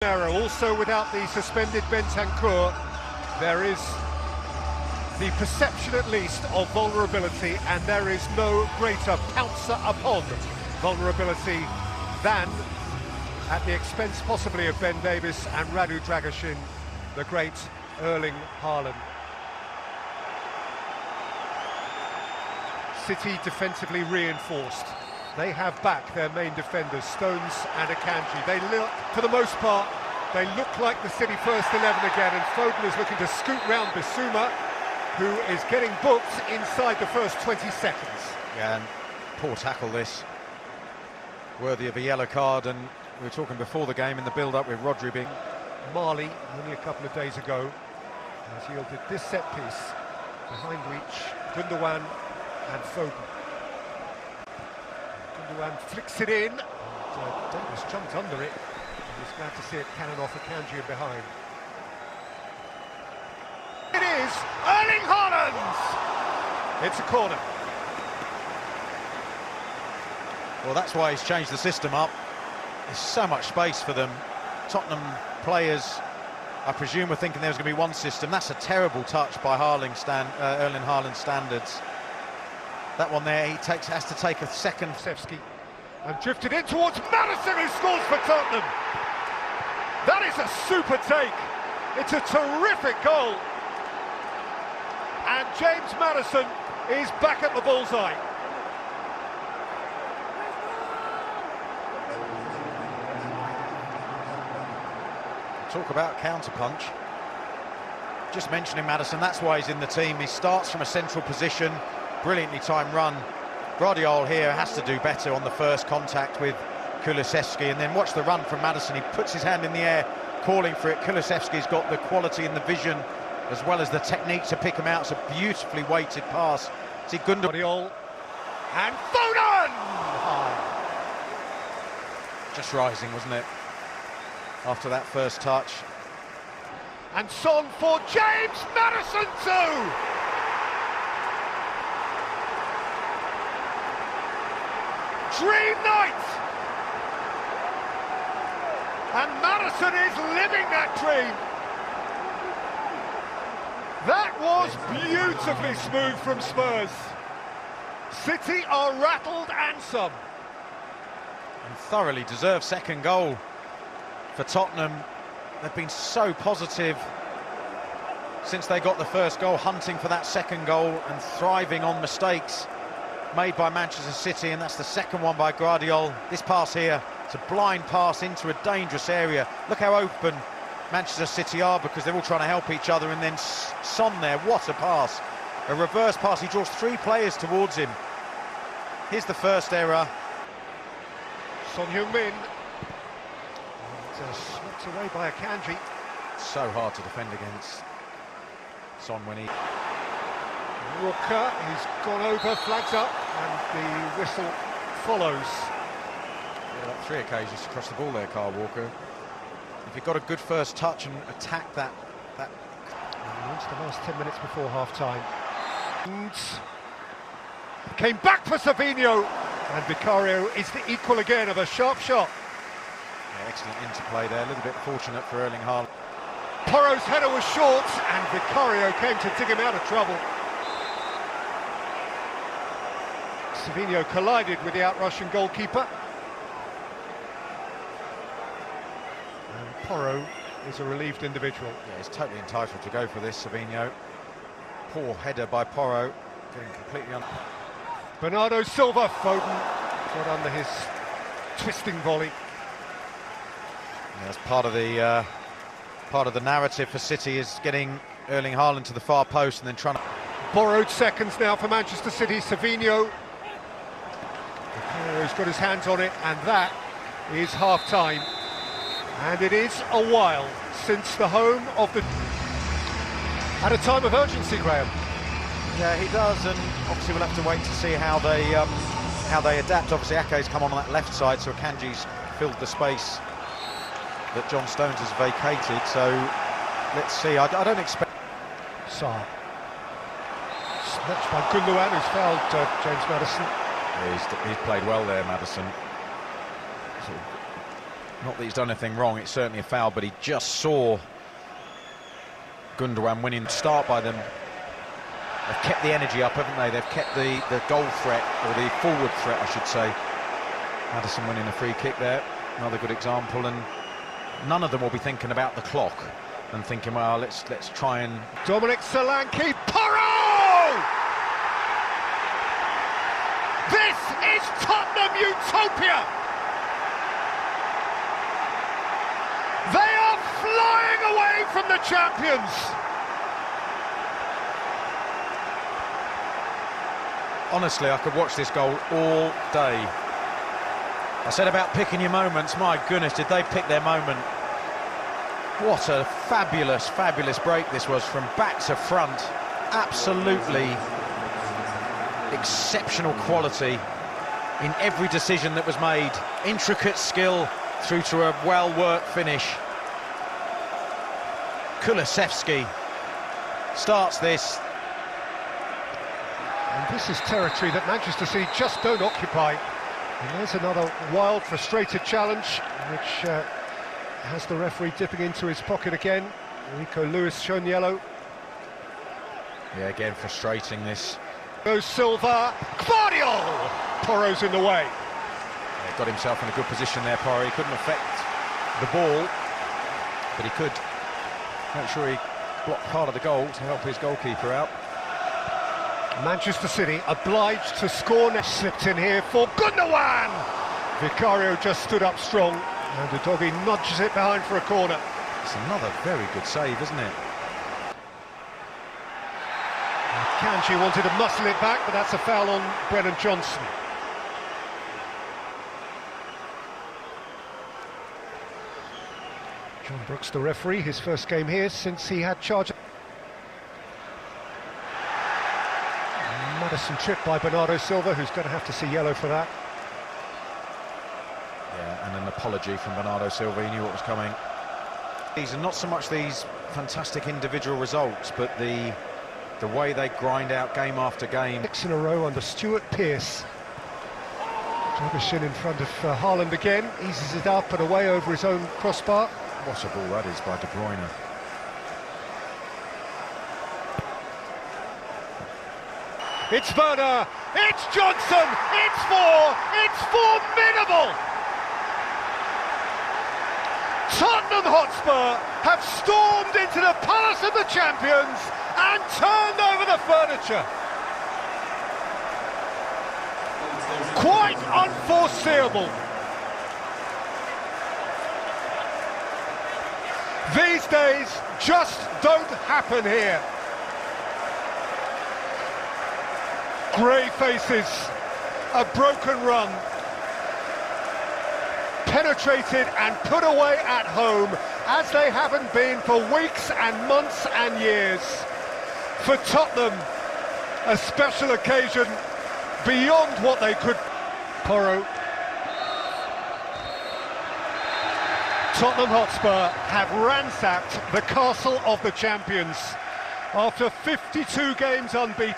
Also without the suspended Bentancur, there is the perception at least of vulnerability, and there is no greater pouncer upon vulnerability than, at the expense possibly of Ben Davies and Radu Dragusin, the great Erling Haaland. City defensively reinforced. They have back their main defenders, Stones and Akanji. They look, for the most part, they look like the City first 11 again, and Foden is looking to scoot round Bissouma, who is getting booked inside the first 20 seconds. Yeah, and poor tackle this. Worthy of a yellow card, and we were talking before the game in the build-up with Rodri being... Mali, only a couple of days ago, has yielded this set piece behind reach, Gundogan and Foden. Gundogan flicks it in, and Davis jumped under it. He's glad to see it cannon off Akanji behind. It is Erling Haaland! It's a corner. Well, that's why he's changed the system up. There's so much space for them. Tottenham players, I presume, were thinking there was going to be one system. That's a terrible touch by Erling Haaland standards. That one there, he has to take a second. Sevski, and drifted in towards Maddison, who scores for Tottenham. That is a super take. It's a terrific goal. And James Maddison is back at the bullseye. Talk about counter-punch. Just mentioning Maddison, that's why he's in the team. He starts from a central position, brilliantly timed run. Guardiola here has to do better on the first contact with Kulusevski, and then watch the run from Maddison. He puts his hand in the air, calling for it. Kulusevski's got the quality and the vision, as well as the technique to pick him out. It's a beautifully weighted pass. See Gundogan and Foden! Just rising, wasn't it? After that first touch. And Son for James Maddison too! Dream night! And Maddison is living that dream! That was beautifully smooth from Spurs. City are rattled and some. And thoroughly deserved second goal for Tottenham. They've been so positive since they got the first goal, hunting for that second goal and thriving on mistakes made by Manchester City, and that's the second one by Guardiola. This pass here, it's a blind pass into a dangerous area. Look how open Manchester City are, because they're all trying to help each other, and then Son there, what a pass. A reverse pass, he draws three players towards him. Here's the first error. Son Heung-min. Swept away by Akanji. So hard to defend against Son when he... Rooker, he's gone over, flags up, and the whistle follows. Yeah, like 3 occasions to cross the ball there, Kyle Walker. If you've got a good first touch and attack that... It's the last 10 minutes before half-time. And came back for Savinho, and Vicario is the equal again of a sharp shot. Yeah, excellent interplay there, a little bit fortunate for Erling Haaland. Porro's header was short, and Vicario came to dig him out of trouble. Savinho collided with the out-Russian goalkeeper. And Porro is a relieved individual. Yeah, he's totally entitled to go for this, Savinho. Poor header by Porro, getting completely on. Bernardo Silva, Foden got under his twisting volley. Yeah, that's part of the narrative for City, is getting Erling Haaland to the far post and then trying to... Borrowed seconds now for Manchester City. Savinho. He's got his hands on it, and that is half-time. And it is a while since the home of the... At a time of urgency, Graham. Yeah, he does, and obviously we'll have to wait to see how they adapt. Obviously, Ake's come on that left side, so Akanji's filled the space that John Stones has vacated. So let's see. I don't expect... Sarr. Snatched by Gundogan, who's fouled James Maddison. Yeah, he's played well there, Maddison. Sort of Not that he's done anything wrong, it's certainly a foul, but he just saw Gundogan winning the start by them. They've kept the energy up, haven't they? They've kept the goal threat, or the forward threat, I should say. Maddison winning a free kick there, another good example, and none of them will be thinking about the clock and thinking, well, let's try and... Dominic Solanke, Porro! This is Tottenham Utopia! They are flying away from the champions! Honestly, I could watch this goal all day. I said about picking your moments, my goodness, did they pick their moment. What a fabulous, fabulous break this was from back to front. Absolutely exceptional quality in every decision that was made. Intricate skill through to a well-worked finish. Kulusevski starts this. And this is territory that Manchester City just don't occupy. And there's another wild, frustrated challenge, which has the referee dipping into his pocket again. Rico Lewis shown yellow. Yeah, again, frustrating this. Goes Silva, Guardiola! Porro's in the way. Yeah, got himself in a good position there, Porro. He couldn't affect the ball, but he could make sure he blocked part of the goal to help his goalkeeper out. Manchester City obliged to score. Slipped in here for Gundogan. Vicario just stood up strong, and Udogie nudges it behind for a corner. It's another very good save, isn't it? Kanji wanted to muscle it back, but that's a foul on Brennan Johnson. John Brooks, the referee, his first game here since he had charge. Maddison tripped by Bernardo Silva, who's going to have to see yellow for that. Yeah, and an apology from Bernardo Silva. He knew what was coming. These are not so much these fantastic individual results, but the way they grind out game after game. 6 in a row under Stuart Pearce. Drobishin in front of Haaland again, eases it up and away over his own crossbar. What a ball that is by De Bruyne. It's Werner, it's Johnson, it's formidable! Tottenham Hotspur have stormed into the Palace of the Champions and turned over the furniture. Quite unforeseeable. These days just don't happen here. Grey faces, a broken run, penetrated and put away at home as they haven't been for weeks and months and years. For Tottenham, a special occasion beyond what they could. Porro. Tottenham Hotspur have ransacked the castle of the champions after 52 games unbeaten.